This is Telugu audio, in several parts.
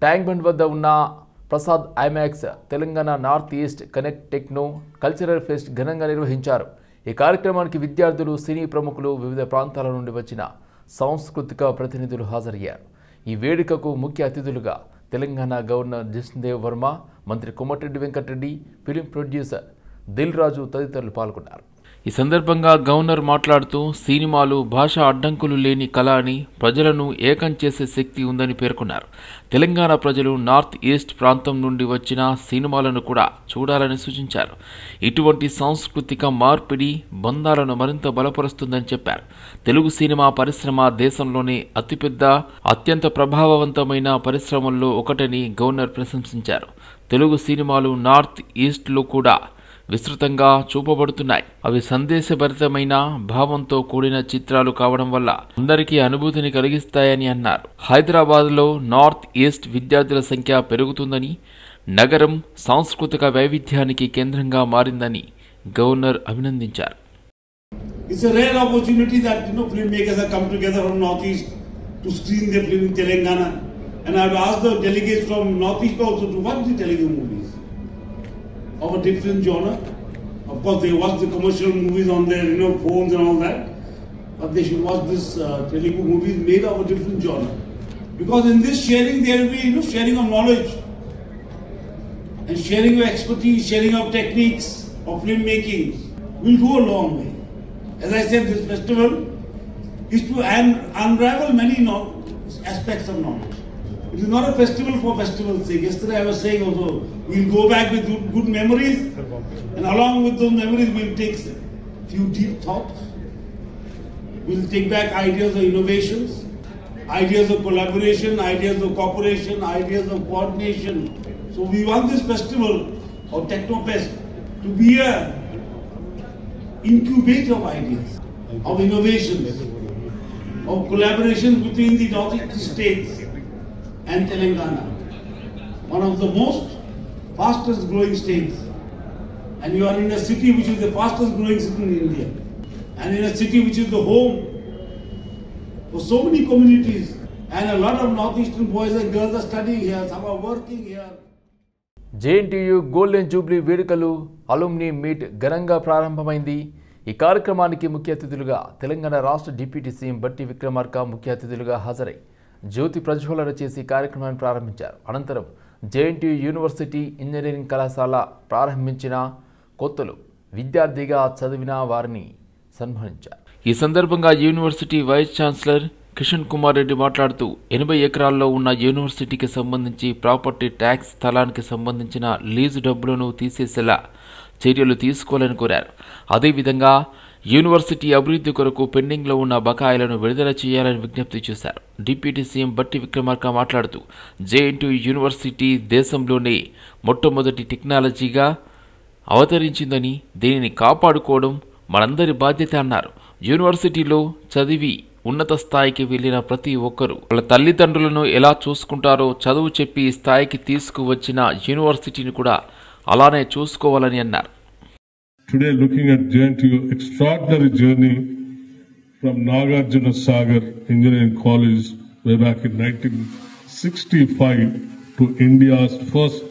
ట్యాంక్ బండ్ వద్ద ఉన్న Prasad IMAX Telangana north east connect techno cultural fest ఘనంగా నిర్వహించారు. ఈ కార్యక్రమానికి విద్యార్థులు, సినీ ప్రముఖులు, వివిధ ప్రాంతాల నుండి వచ్చిన సాంస్కృతిక ప్రతినిధులు హాజరయ్యారు. ఈ వేడుకకు ముఖ్య అతిథులుగా తెలంగాణ గవర్నర్ జిష్ణుదేవ్ వర్మ, మంత్రి కోమటిరెడ్డి వెంకటరెడ్డి, ఫిలిం ప్రొడ్యూసర్ దిల్ రాజు తదితరులు పాల్గొన్నారు. ఈ సందర్భంగా గవర్నర్ మాట్లాడుతూ సినిమాలు భాషా అడ్డంకులు లేని కళ అని, ప్రజలను ఏకం చేసే శక్తి ఉందని పేర్కొన్నారు. తెలంగాణ ప్రజలు నార్త్ ఈస్ట్ ప్రాంతం నుండి వచ్చిన సినిమాలను కూడా చూడాలని సూచించారు. ఇటువంటి సాంస్కృతిక మార్పిడి బంధాలను మరింత బలపరుస్తుందని చెప్పారు. తెలుగు సినిమా పరిశ్రమ దేశంలోనే అతిపెద్ద, అత్యంత ప్రభావవంతమైన పరిశ్రమల్లో ఒకటని గవర్నర్ ప్రశంసించారు. తెలుగు సినిమాలు నార్త్ ఈస్ట్లో కూడా విస్తృతంగా చూపబడుతున్నాయి. అవి సందేశభరితమైన భావంతో కూడిన చిత్రాలు కావడం వల్ల అందరికీ అనుభూతిని కలిగిస్తాయని అన్నారు. హైదరాబాద్లో నార్త్ ఈస్ట్ విద్యార్థుల సంఖ్య పెరుగుతుందని, నగరం సాంస్కృతిక వైవిధ్యానికి కేంద్రంగా మారిందని గవర్నర్ అభినందించారు. It's a rare opportunity that filmmakers have come together from Northeast to screen their film in Telangana, and I have asked the delegates from Northeast also to watch the Telugu movies of a different genre. Of course, they watch the commercial movies on their phones and all that, but they should watch this Telugu movies made of a different genre, because in this sharing there will be sharing of knowledge and sharing of expertise, sharing of techniques of filmmaking will go a long way. As I said, this festival is to unravel many aspects of knowledge. It is not a festival for festival's sake. Yesterday I was saying also, we'll go back with good memories, and along with those memories we'll take few deep thoughts. We'll take back ideas of innovations, ideas of collaboration, ideas of cooperation, ideas of coordination. So we want this festival of Technofest to be a incubator of ideas, of innovations, of collaboration between the northeast states and Telangana, one of the most fastest growing states. And you are in a city which is the fastest growing city in India, and in a city which is the home for so many communities, and a lot of northeastern boys and girls are studying here, some are working here. JNTU golden Jubilee వేడుకలు అలుమ్ని మీట్ ఘనంగా ప్రారంభమైంది. ఈ కార్యక్రమానికి ముఖ్య అతిథులుగా తెలంగాణ రాష్ట్ర డిప్యూటీ సీఎం బట్టి విక్రమార్క ముఖ్య అతిథులుగా హాజరై జ్యోతి ప్రజ్వలన చేసి కార్యక్రమాన్ని ప్రారంభించారు. అనంతరం JNTU యూనివర్సిటీ ఇంజనీరింగ్ కళాశాల ప్రారంభించిన కొత్తలు విద్యార్థిగా చదివిన వారిని సన్మానించారు. ఈ సందర్భంగా university vice chancellor Kishan Kumar Reddy మాట్లాడుతూ 80 ఎకరాల్లో ఉన్న యూనివర్సిటీకి సంబంధించి ప్రాపర్టీ ట్యాక్స్ స్థలానికి సంబంధించిన లీజు డబ్బులను తీసేసేలా చర్యలు తీసుకోవాలని కోరారు. అదేవిధంగా యూనివర్సిటీ అభివృద్ధి కొరకు పెండింగ్లో ఉన్న బకాయిలను విడుదల చేయాలని విజ్ఞప్తి చేశారు. డిప్యూటీ సీఎం బట్టి విక్రమార్క మాట్లాడుతూ JNTU యూనివర్సిటీ దేశంలోనే మొట్టమొదటి టెక్నాలజీగా అవతరించిందని, దీనిని కాపాడుకోవడం మనందరి బాధ్యత అన్నారు. యూనివర్సిటీలో చదివి ఉన్నత స్థాయికి వెళ్లిన ప్రతి ఒక్కరూ వాళ్ళ తల్లిదండ్రులను ఎలా చూసుకుంటారో చదువు చెప్పి ఈ స్థాయికి తీసుకువచ్చిన యూనివర్సిటీని కూడా అలానే చూసుకోవాలని అన్నారు. Today looking at JNTU extraordinary journey from Nagarjuna Sagar Engineering College way back in 1965 to India's first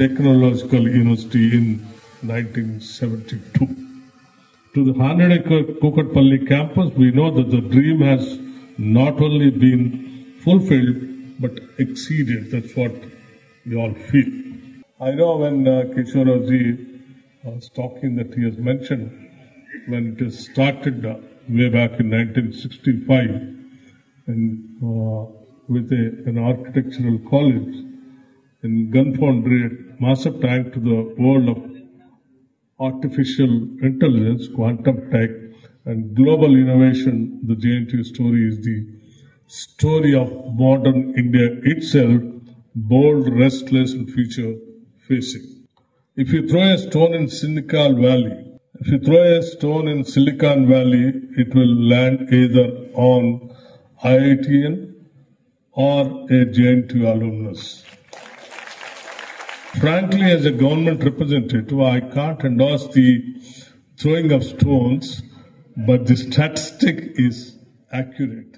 technological university in 1972. To the 100-acre Kukatpalli campus, we know that the dream has not only been fulfilled but exceeded. That's what we all feel. I know when Kishore was talking that he has mentioned when it was started way back in 1965 and, with an architectural college in gun foundry at Massive Tank to the world of artificial intelligence, quantum tech and global innovation. The JNTU story is the story of modern India itself, bold, restless and future facing. If you throw a stone in Silicon Valley, it will land either on IITian or a JNTU alumnus. Frankly, as a government representative, I can't endorse the throwing of stones, but the statistic is accurate.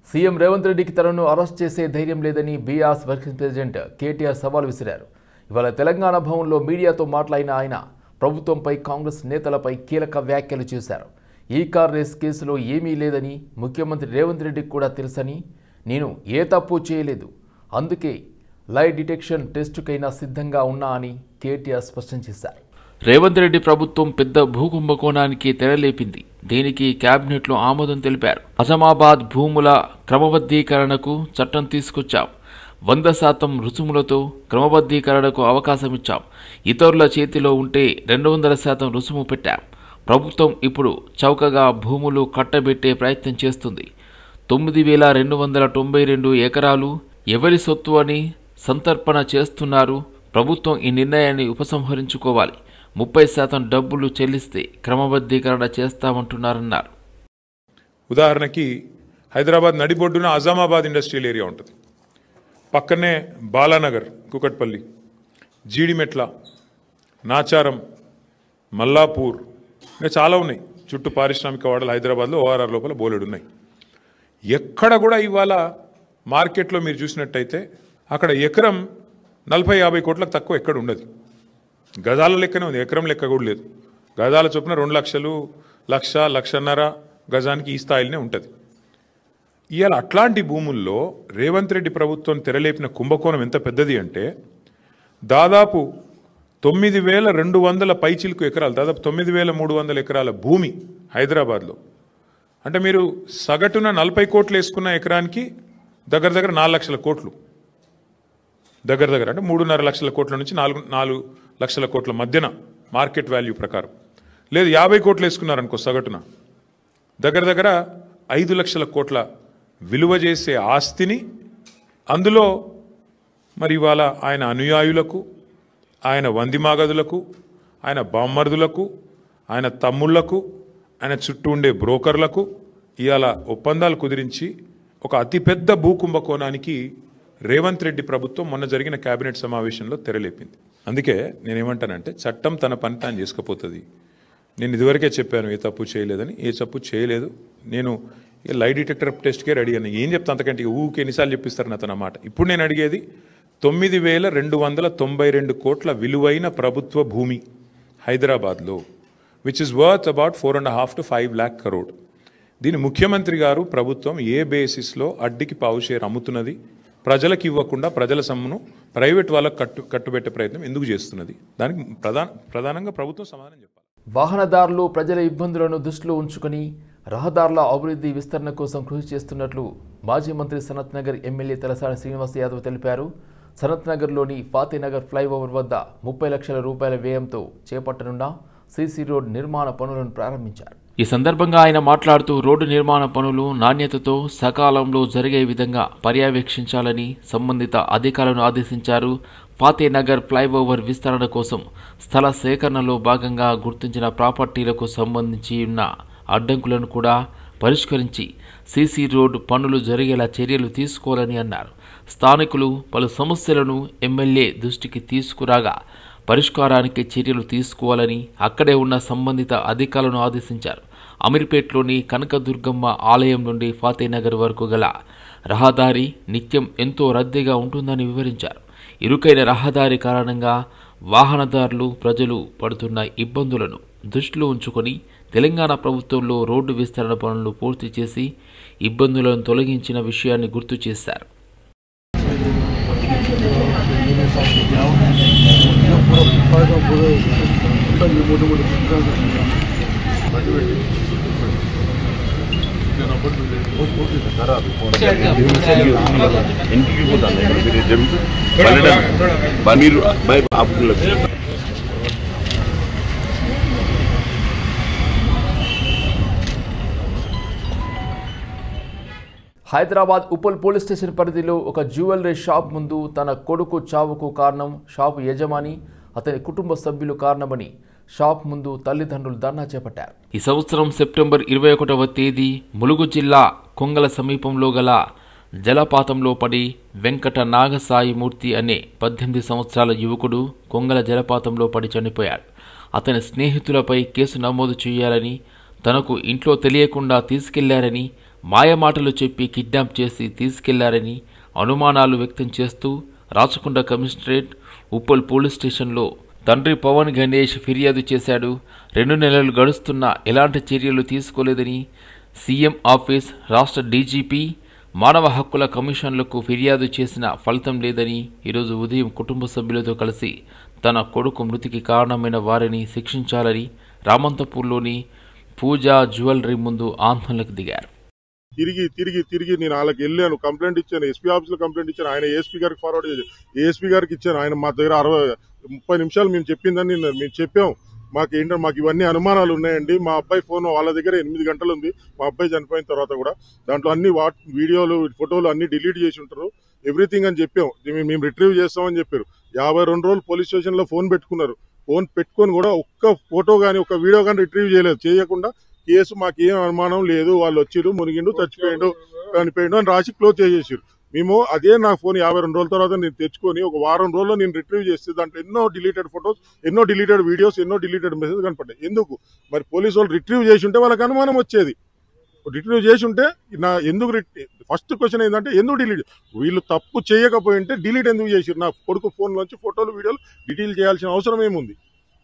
CM Revanth రెడ్డికి తనను అరెస్ట్ చేసే ధైర్యం లేదని బీఆర్ఎస్ వర్కింగ్ ప్రెసిడెంట్ కేటీఆర్ సవాల్ విసిరారు. ఇవాళ తెలంగాణ భవన్లో మీడియాతో మాట్లాడిన ఆయన ప్రభుత్వంపై కాంగ్రెస్ నేతలపై కీలక వ్యాఖ్యలు చేశారు. ఈ కార్ రేస్ కేసులో ఏమీ లేదని ముఖ్యమంత్రి రేవంత్ రెడ్డికి కూడా తెలుసని, నేను ఏ తప్పు చేయలేదు, అందుకే లై డిటెక్షన్ టెస్టుకైనా సిద్ధంగా ఉన్నా అని కేటీఆర్ స్పష్టం చేశారు. రేవంత్ రెడ్డి ప్రభుత్వం పెద్ద భూకుంభకోణానికి తెరలేపింది. దీనికి కేబినెట్లో ఆమోదం తెలిపారు. అజమాబాద్ భూముల క్రమబద్ధీకరణకు చట్టం తీసుకొచ్చాం. 100% రుసుములతో క్రమబద్ధీకరణకు అవకాశం ఇచ్చాం. ఇతరుల చేతిలో ఉంటే 200% రుసుము పెట్టాం. ప్రభుత్వం ఇప్పుడు చౌకగా భూములు కట్టబెట్టే ప్రయత్నం చేస్తుంది. 9,292 ఎకరాలు ఎవరి సొత్తు అని సంతర్పణ చేస్తున్నారు. ప్రభుత్వం ఈ నిర్ణయాన్ని ఉపసంహరించుకోవాలి. 30% డబ్బులు చెల్లిస్తే క్రమబద్ధీకరణ చేస్తామంటున్నారన్నారు. ఉదాహరణకి హైదరాబాద్ నడిబొడ్డున అజామాబాద్ ఇండస్ట్రియల్ ఏరియా ఉంటుంది. పక్కనే బాలానగర్, కుకట్పల్లి, జీడిమెట్ల, నాచారం, మల్లాపూర్ ఇంకా చాలా ఉన్నాయి. చుట్టూ పారిశ్రామిక వాడలు హైదరాబాద్లో ఓఆర్ఆర్ లోపల బోలెడు ఉన్నాయి. ఎక్కడ కూడా ఇవాళ మార్కెట్లో మీరు చూసినట్టయితే అక్కడ ఎకరం 40-50 కోట్లకు తక్కువ ఎక్కడ ఉండదు. గజాల లెక్కనే ఉంది, ఎకరం లెక్క కూడా లేదు. గజాల చొప్పున 2 లక్షలు, 1,00,000-1,50,000 గజానికి ఈ స్థాయిలోనే ఉంటుంది. ఇవాళ అట్లాంటి భూముల్లో రేవంత్ రెడ్డి ప్రభుత్వం తెరలేపిన కుంభకోణం ఎంత పెద్దది అంటే దాదాపు 9,200 పైచిలుకు ఎకరాలు, దాదాపు 9,300 ఎకరాల భూమి హైదరాబాద్లో. అంటే మీరు సగటున 40 కోట్లు వేసుకున్న ఎకరానికి దగ్గర 4 లక్షల కోట్లు, దగ్గర అంటే 3.5 లక్షల కోట్ల నుంచి 4 లక్షల కోట్ల మధ్యన మార్కెట్ వాల్యూ ప్రకారం. లేదు 50 కోట్లు వేసుకున్నారనుకో సగటున దగ్గర 5 లక్షల కోట్ల విలువ చేసే ఆస్తిని అందులో మరి ఇవాళ ఆయన అనుయాయులకు, ఆయన వందిమాగదులకు, ఆయన బామ్మర్దులకు, ఆయన తమ్ముళ్లకు, ఆయన చుట్టూ ఉండే బ్రోకర్లకు ఇవాళ ఒప్పందాలు కుదిరించి ఒక అతిపెద్ద భూకుంభకోణానికి రేవంత్ రెడ్డి ప్రభుత్వం మొన్న జరిగిన కేబినెట్ సమావేశంలో తెరలేపింది. అందుకే నేనేమంటానంటే చట్టం తన పని తాను చేసుకపోతుంది. నేను ఇదివరకే చెప్పాను ఏ తప్పు చేయలేదని. ఏ తప్పు చేయలేదు. నేను లై డిటెక్టర్ టెస్ట్కే రెడీ అని ఏం చెప్తా, అంతకంటే ఊకే ఎన్నిసార్లు చెప్పిస్తారు నాతో మాట. ఇప్పుడు నేను అడిగేది 9,292 కోట్ల విలువైన ప్రభుత్వ భూమి హైదరాబాద్లో, which is worth about 4.5 to 5 lakh crore. దీని ముఖ్యమంత్రి గారు ప్రభుత్వం ఏ బేసిస్లో అడ్డికి పావు షేర్ అమ్ముతున్నది, ప్రజలకు ఇవ్వకుండా ప్రజల సొమ్మును ప్రైవేట్ వాళ్ళకు కట్టుబెట్టే ప్రయత్నం ఎందుకు చేస్తున్నది? దానికి ప్రధానంగా ప్రభుత్వం సమాధానం చెప్పాలి. వాహనదారులు ప్రజల ఇబ్బందులను దృష్టిలో ఉంచుకొని రహదారుల అభివృద్ధి విస్తరణ కోసం కృషి చేస్తున్నట్లు మాజీ మంత్రి సనత్ నగర్ ఎమ్మెల్యే తలసాని శ్రీనివాస్ యాదవ్ తెలిపారు. సనత్ నగర్లోని ఫాతేనగర్ ఫ్లైఓవర్ వద్ద 30 లక్షల రూపాయల వ్యయంతో చేపట్టనున్న సీసీ రోడ్ నిర్మాణ పనులను ప్రారంభించారు. ఈ సందర్భంగా ఆయన మాట్లాడుతూ రోడ్డు నిర్మాణ పనులు నాణ్యతతో సకాలంలో జరిగే విధంగా పర్యవేక్షించాలని సంబంధిత అధికారులను ఆదేశించారు. ఫాతేనగర్ ఫ్లైఓవర్ విస్తరణ కోసం స్థల సేకరణలో భాగంగా గుర్తించిన ప్రాపర్టీలకు సంబంధించి ఉన్న అడ్డంకులను కూడా పరిష్కరించి సీసీ రోడ్డు పనులు జరిగేలా చర్యలు తీసుకోవాలని అన్నారు. స్థానికులు పలు సమస్యలను ఎమ్మెల్యే దృష్టికి తీసుకురాగా పరిష్కారానికి చర్యలు తీసుకోవాలని అక్కడే ఉన్న సంబంధిత అధికారులను ఆదేశించారు. అమీర్పేట్లోని కనకదుర్గమ్మ ఆలయం నుండి ఫాతేనగర్ వరకు గల రహదారి నిత్యం ఎంతో రద్దీగా ఉంటుందని వివరించారు. ఇరుకైన రహదారి కారణంగా వాహనదారులు ప్రజలు పడుతున్న ఇబ్బందులను దృష్టిలో ఉంచుకొని తెలంగాణ ప్రభుత్వంలో రోడ్డు విస్తరణ పనులు పూర్తి చేసి ఇబ్బందులను తొలగించిన విషయాన్ని గుర్తు చేశారు. హైదరాబాద్ ఉప్పల్ పోలీస్ స్టేషన్ పరిధిలో ఒక జ్యువెలరీ షాప్ ముందు తన కొడుకు చావుకు కారణం షాపు యజమాని, అతని కుటుంబ సభ్యులు కారణమని షాప్ ముందు తల్లిదండ్రులు ధర్నా చేపట్టారు. ఈ సంవత్సరం సెప్టెంబర్ 21వ తేదీ ములుగు జిల్లా కొంగల సమీపంలో గల జలపాతంలో పడి వెంకట నాగసాయిమూర్తి అనే 18 సంవత్సరాల యువకుడు కొంగల జలపాతంలో పడి చనిపోయాడు. అతని స్నేహితులపై కేసు నమోదు చేయాలని, తనకు ఇంట్లో తెలియకుండా తీసుకెళ్లారని మాయమాటలు చెప్పి కిడ్నాప్ చేసి తీసుకెళ్లారని అనుమానాలు వ్యక్తం చేస్తూ రాచకొండ కమిషనరేట్ ఉప్పల్ పోలీస్ స్టేషన్లో తండ్రి పవన్ గణేష్ ఫిర్యాదు చేశాడు. 2 నెలలు గడుస్తున్నా ఎలాంటి చర్యలు తీసుకోలేదని సీఎం ఆఫీస్, రాష్ట్ర డీజీపీ, మానవ హక్కుల కమిషన్లకు ఫిర్యాదు చేసిన ఫలితం లేదని ఈరోజు ఉదయం కుటుంబ సభ్యులతో కలిసి తన కొడుకు మృతికి కారణమైన వారిని శిక్షించాలని రామంతపూర్లోని పూజా జ్యువెలరీ ముందు ఆందోళనకు దిగారు. తిరిగి నేను వాళ్ళకి వెళ్ళాను, కంప్లైంట్ ఇచ్చాను, ఎస్పీ ఆఫీస్లో కంప్లైంట్ ఇచ్చాను, ఆయన ఏఎస్పీ గారికి ఫార్వర్డ్ చేశాను, ఏఎస్పీ గారికి ఇచ్చాను. ఆయన మా దగ్గర 30 నిమిషాలు మేము చెప్పిందని మేము చెప్పాం. మాకు ఇవన్నీ అనుమానాలు ఉన్నాయండి. మా అబ్బాయి ఫోన్ వాళ్ళ దగ్గర 8 గంటలు ఉంది. మా అబ్బాయి చనిపోయిన తర్వాత కూడా దాంట్లో అన్ని వీడియోలు, ఫోటోలు అన్ని డిలీట్ చేసి ఉంటారు, ఎవ్రీథింగ్ అని చెప్పాం. మేము రిట్రీవ్ చేస్తామని చెప్పారు. 52 రోజులు పోలీస్ స్టేషన్లో ఫోన్ పెట్టుకున్నారు. ఫోన్ పెట్టుకొని కూడా ఒక్క ఫోటో కానీ ఒక్క వీడియో కానీ రిట్రీవ్ చేయలేదు. చేయకుండా కేసు మాకేం అనుమానం లేదు, వాళ్ళు వచ్చిరు, మునిగిండు, చనిపోయిండు అని రాసి క్లోజ్ చేసేసారు. మేము అదే నా ఫోన్ 52 రోజుల తర్వాత నేను తెచ్చుకొని ఒక వారం రోజుల్లో నేను రిట్రీవ్ చేస్తే దాంట్లో ఎన్నో డిలీటెడ్ ఫొటోస్, ఎన్నో డిలీటెడ్ వీడియోస్, ఎన్నో డిలీటెడ్ మెసేజ్ కనపడ్డాయి. ఎందుకు మరి పోలీసు వాళ్ళు రిట్రీవ్ చేసి ఉంటే వాళ్ళకి అనుమానం వచ్చేది. రిట్రీవ్ చేసి ఉంటే ఎందుకు ఫస్ట్ క్వశ్చన్ ఏంటంటే ఎందుకు డిలీట్, వీళ్ళు తప్పు చేయకపోయి ఉంటే డిలీట్ ఎందుకు చేసిరు? నా కొడుకు ఫోన్ నుంచి ఫోటోలు వీడియోలు డిలీట్ చేయాల్సిన అవసరం ఏముంది?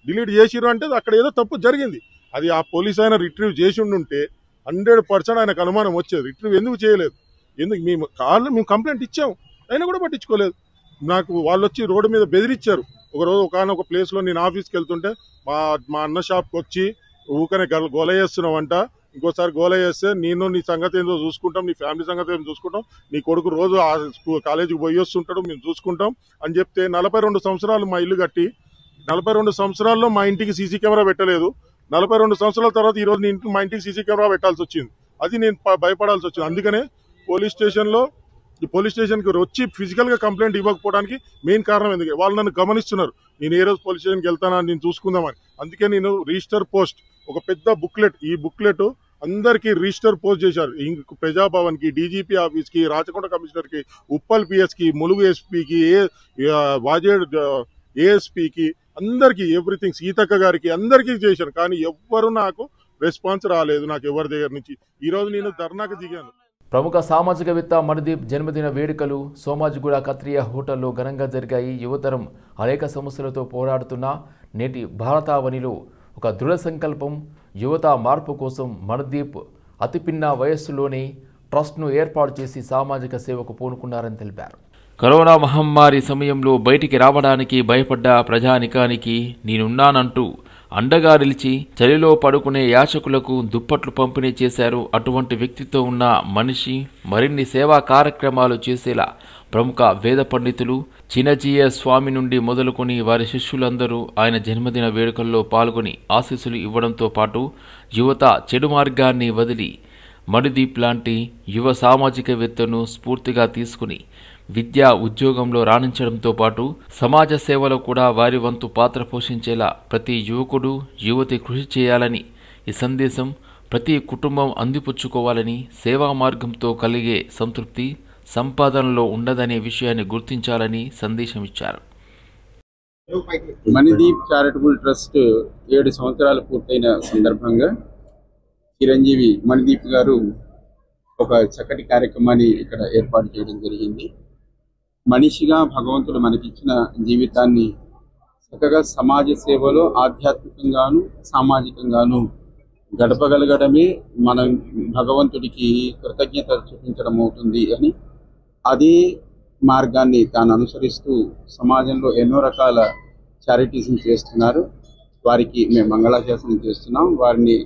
డిలీట్ చేసిరు అంటే అక్కడ ఏదో తప్పు జరిగింది. అది ఆ పోలీస్ ఆయన రిట్రీవ్ చేసి ఉండుంటే 100% ఆయనకు అనుమానం వచ్చేది. రిట్రీవ్ ఎందుకు చేయలేదు? ఎందుకు మేము కంప్లైంట్ ఇచ్చాము, అయినా కూడా పట్టించుకోలేదు. నాకు వాళ్ళు వచ్చి రోడ్డు మీద బెదిరించారు. ఒకరోజు ఒక ప్లేస్లో నేను ఆఫీస్కి వెళ్తుంటే మా అన్న షాప్కి వచ్చి ఊకనే గోల చేస్తున్నావంట, ఇంకోసారి గోల చేస్తే నేను నీ సంగతి ఏందో చూసుకుంటాం, నీ ఫ్యామిలీ సంగతి ఏదో చూసుకుంటాం, నీ కొడుకు రోజు కాలేజీకి పోయి వస్తుంటాడు, మేము చూసుకుంటాం అని చెప్తే 42 సంవత్సరాలు మా ఇల్లు కట్టి 42 సంవత్సరాల్లో మా ఇంటికి సీసీ కెమెరా పెట్టలేదు. 42 సంవత్సరాల తర్వాత ఈరోజు మా ఇంటికి సీసీ కెమెరా పెట్టాల్సి వచ్చింది. అది నేను భయపడాల్సి వచ్చింది. అందుకనే పోలీస్ స్టేషన్కి వచ్చి ఫిజికల్గా కంప్లైంట్ ఇవ్వకపోవడానికి మెయిన్ కారణం ఎందుకు, వాళ్ళు నన్ను గమనిస్తున్నారు. నేను ఏ రోజు పోలీస్ స్టేషన్కి వెళ్తానా, నేను చూసుకుందామని. అందుకే నేను రిజిస్టర్ పోస్ట్ ఒక పెద్ద బుక్లెట్, ఈ బుక్లెట్ అందరికీ రిజిస్టర్ పోస్ట్ చేశారు. ప్రజాభవన్కి, డీజీపీ ఆఫీస్కి, రాచకొండ కమిషనర్కి, ఉప్పల్ పిఎస్కి, ములుగు ఎస్పీకి, వాజేడ్ ఏఎస్పీకి, అందరికీ ఎవ్రీథింగ్, సీతక్క గారికి అందరికీ చేశాను. కానీ ఎవ్వరు నాకు రెస్పాన్స్ రాలేదు, నాకు ఎవరి దగ్గర నుంచి. ఈరోజు నేను ధర్నాకు దిగాను. ప్రముఖ సామాజికవేత్త మణిదీప్ జన్మదిన వేడుకలు సోమాజిగూడ కత్రియా హోటల్లో ఘనంగా జరిగాయి. యువతరం అనేక సమస్యలతో పోరాడుతున్న నేటి భారతావనిలో ఒక దృఢ సంకల్పం, యువత మార్పు కోసం మణిదీప్ అతి పిన్న వయస్సులోనే ట్రస్ట్ను ఏర్పాటు చేసి సామాజిక సేవకు పూనుకున్నారని తెలిపారు. కరోనా మహమ్మారి సమయంలో బయటికి రావడానికి భయపడ్డ ప్రజానికానికి నేనున్నానంటూ అండగా నిలిచి చలిలో పడుకునే యాచకులకు దుప్పట్లు పంపిణీ చేశారు. అటువంటి వ్యక్తితో ఉన్న మనిషి మరిన్ని సేవా కార్యక్రమాలు చేసేలా ప్రముఖ వేద పండితులు చినజీయ స్వామి నుండి మొదలుకొని వారి శిష్యులందరూ ఆయన జన్మదిన వేడుకల్లో పాల్గొని ఆశీస్సులు ఇవ్వడంతో పాటు యువత చెడు మార్గాన్ని వదిలి మణిదీప్ లాంటి యువ సామాజికవేత్తను స్ఫూర్తిగా తీసుకుని విద్యా ఉద్యోగంలో రాణించడంతో పాటు సమాజ సేవలో కూడా వారి వంతు పాత్ర పోషించేలా ప్రతి యువకుడు యువతి కృషి చేయాలని, ఈ సందేశం ప్రతి కుటుంబం అందిపుచ్చుకోవాలని, సేవా మార్గంతో కలిగే సంతృప్తి సంపాదనలో ఉండదనే విషయాన్ని గుర్తించాలని సందేశం ఇచ్చారు. మణిదీప్ చారిటబుల్ ట్రస్ట్ 7 సంవత్సరాలు పూర్తయిన సందర్భంగా చిరంజీవి మణిదీప్ గారు ఒక చక్కటి కార్యక్రమాన్ని ఇక్కడ ఏర్పాటు చేయడం జరిగింది. మనిషిగా భగవంతుడు మనకిచ్చిన జీవితాన్ని చక్కగా సమాజ సేవలో ఆధ్యాత్మికంగాను సామాజికంగాను గడపగలగడమే మనం భగవంతుడికి కృతజ్ఞత చూపించడం అవుతుంది అని, అదే మార్గాన్ని తాను అనుసరిస్తూ సమాజంలో ఎన్నో రకాల చారిటీస్ని చేస్తున్నారు. వారికి మేము మంగళాశాసనం చేస్తున్నాం. వారిని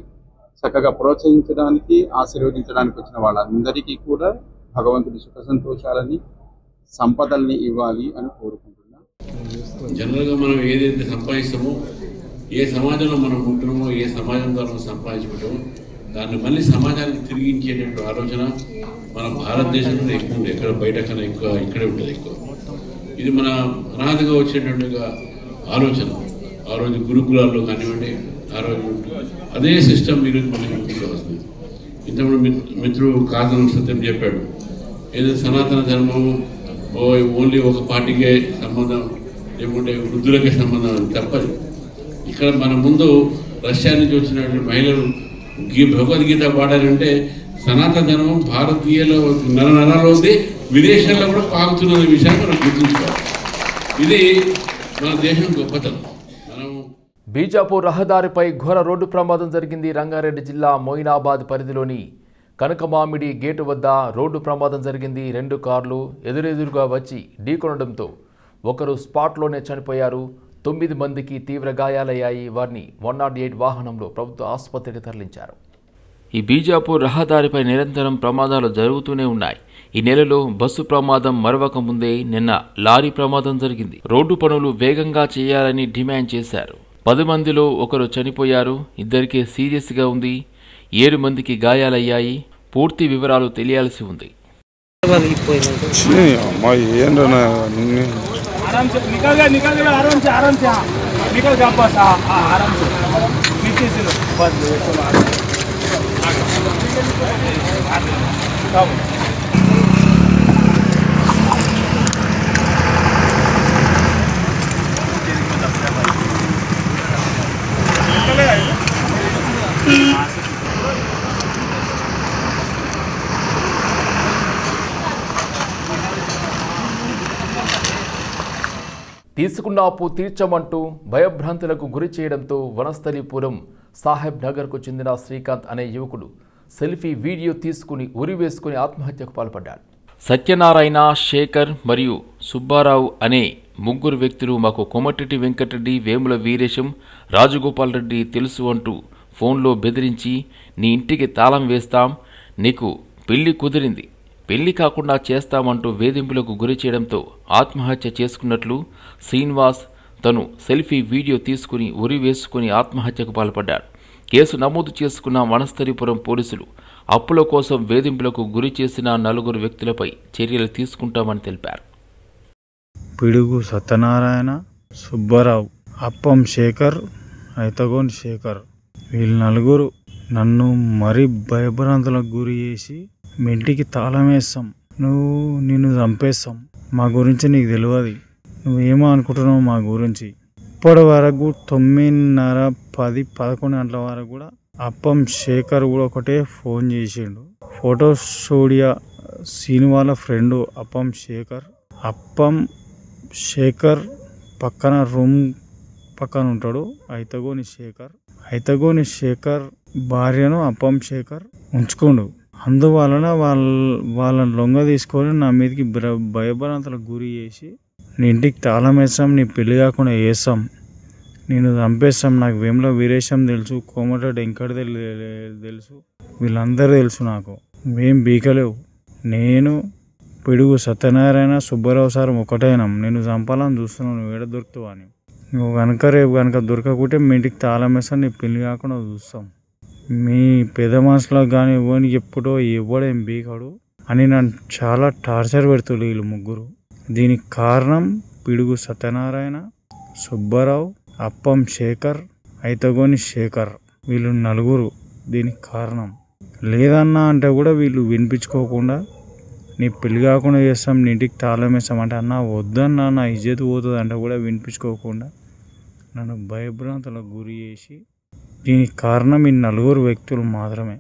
చక్కగా ప్రోత్సహించడానికి, ఆశీర్వదించడానికి వచ్చిన వాళ్ళందరికీ కూడా భగవంతుడి సుఖ సంతోషాలని, సంపదల్ని ఇవ్వాలి అని కోరుకుంటున్నాం. జనరల్గా మనం ఏదైతే సంపాదిస్తామో, ఏ సమాజంలో మనం ఉంటున్నామో, ఏ సమాజం ద్వారా మనం సంపాదించుకుంటామో దాన్ని మళ్ళీ సమాజానికి తిరిగించేటటువంటి ఆలోచన మన భారతదేశంలో ఎక్కువ ఉంది. ఎక్కడ బయట కన్నా ఎక్కువ ఇక్కడే ఉంటుంది ఎక్కువ. ఇది మన అనాథగా వచ్చేటువంటి ఆలోచన. ఆ రోజు గురుకులాల్లో కానివ్వండి, ఆ రోజు అదే సిస్టమ్ ఈరోజు మనకి ఇంటికి వస్తుంది. ఇంతకుముందు మిత్రుడు కాదం సత్యం చెప్పాడు, ఏదో సనాతన ధర్మము ఓన్లీ ఒక పార్టీకే సంబంధం, లేకుంటే వృద్ధులకే సంబంధం అని తప్పదు. ఇక్కడ మన ముందు రష్యా నుంచి వచ్చినటువంటి మహిళలు భగవద్గీత పాడాలంటే సనాతన ధర్మం భారతీయుల నరనరాల్లో ఉంది, విదేశాల్లో కూడా పాకుతున్న విషయాన్ని మనం గుర్తుంచుకోవాలి. ఇది మన దేశం గొప్పతనం. బీజాపూర్ రహదారిపై ఘోర రోడ్డు ప్రమాదం జరిగింది. రంగారెడ్డి జిల్లా మొయినాబాద్ పరిధిలోని కనకమామిడి గేటు వద్ద రోడ్డు ప్రమాదం జరిగింది. 2 కార్లు ఎదురెదురుగా వచ్చి ఢీకొనడంతో ఒకరు స్పాట్లోనే చనిపోయారు. 9 మందికి తీవ్ర గాయాలయ్యాయి. వారిని 108 వాహనంలో ప్రభుత్వ ఆసుపత్రికి తరలించారు. ఈ బీజాపూర్ రహదారిపై నిరంతరం ప్రమాదాలు జరుగుతూనే ఉన్నాయి. ఈ నెలలో బస్సు ప్రమాదం మరవక ముందే నిన్న లారీ ప్రమాదం జరిగింది. రోడ్డు పనులు వేగంగా చేయాలని డిమాండ్ చేశారు. 10 మందిలో ఒకరు చనిపోయారు. 2కే సీరియస్గా ఉంది. 7 మందికి గాయాలయ్యాయి. పూర్తి వివరాలు తెలియాల్సి ఉంది. తీసుకున్న అప్పు తీర్చమంటూ భయభ్రాంతులకు గురి చేయడంతో వనస్థలిపురం సాహెబ్ నగర్కు చెందిన శ్రీకాంత్ అనే యువకుడు సెల్ఫీ వీడియో తీసుకుని ఉరివేసుకుని ఆత్మహత్యకు పాల్పడ్డాడు. సత్యనారాయణ, శేఖర్ మరియు సుబ్బారావు అనే 3 వ్యక్తులు మాకు కొమటిరెడ్డి వెంకటరెడ్డి, వేముల వీరేశం, రాజగోపాల్ రెడ్డి తెలుసు అంటూ ఫోన్లో బెదిరించి నీ ఇంటికి తాళం వేస్తాం, నీకు పెళ్లి కుదిరింది, పెళ్లి కాకుండా చేస్తామంటూ వేధింపులకు గురి చేయడంతో ఆత్మహత్య చేసుకున్నట్లు శ్రీనివాస్ తను సెల్ఫీ వీడియో తీసుకుని ఉరి వేసుకుని ఆత్మహత్యకు పాల్పడ్డాడు. కేసు నమోదు చేసుకున్న వనస్థలిపురం పోలీసులు అప్పుల కోసం వేధింపులకు గురి చేసిన 4 వ్యక్తులపై చర్యలు తీసుకుంటామని తెలిపారు. పిడుగు సత్యనారాయణ, సుబ్బారావు, అప్పం శేఖర్, ఐతగోని శేఖర్, వీళ్ళు 4 నన్ను మరీ భయభ్రాంతులకు గురి చేసి మీ ఇంటికి తాళం వేస్తాం, నిన్ను చంపేస్తాం, మా గురించి నీకు తెలియదు, నువ్వేమో అనుకుంటున్నావు మా గురించి. ఇప్పటి వరకు 9:30, 10, 11 గంటల వరకు కూడా అప్పం శేఖర్ కూడా ఒకటే ఫోన్ చేసిండు. ఫోటో స్టూడియో సీన్ వాళ్ళ ఫ్రెండ్ అప్పం శేఖర్ పక్కన రూమ్ పక్కన ఉంటాడు ఐతగోని శేఖర్ భార్యను అప్పం శేఖర్ ఉంచుకోండు. అందువలన వాళ్ళని లొంగ తీసుకొని నా మీదకి భయభ్రాంతులకు గురి చేసి నీ ఇంటికి తాళం వేస్తాం, నీ పెళ్లి కాకుండా వేస్తాం, నేను చంపేస్తాం, నాకు వేముల వీరేశం తెలుసు, కోమటిరెడ్డి వెంకటరెడ్డి తెలుసు, వీళ్ళందరూ తెలుసు, నాకు ఏం బీకలేవు. నేను పిడుగు సత్యనారాయణ, సుబ్బారావు సార్ ఒకటైనాం, నేను చంపాలని చూస్తున్నావు, నువ్వు ఏడ దొరుకుతావు అని. నువ్వు రేపు కనుక దొరకకుంటే మీ ఇంటికి తాళం వేస్తాం, నీ పెళ్లి కాకుండా చూస్తాం. మీ పెద్ద మనుషులకు కానీ ఇవ్వనికి ఎప్పుడో ఇవ్వడేం బీకాడు అని నన్ను చాలా టార్చర్ పెడుతుంది వీళ్ళు 3. దీనికి కారణం పిడుగు సత్యనారాయణ, సుబ్బారావు, అప్పం శేఖర్, ఐతగోని శేఖర్, వీళ్ళు 4 దీనికి కారణం. లేదన్నా అంటే కూడా వీళ్ళు వినిపించుకోకుండా నీ పెళ్లి కాకుండా చేస్తాం, నీ ఇంటికి తాళం వేస్తాం అంటే అన్న వద్దన్నా నా ఇజ్జత్ పోతుంది అంటే కూడా వినిపించుకోకుండా నన్ను భయభ్రాంతులకు గురి చేసి దీనికి కారణం ఈ 4 వ్యక్తులు మాత్రమే.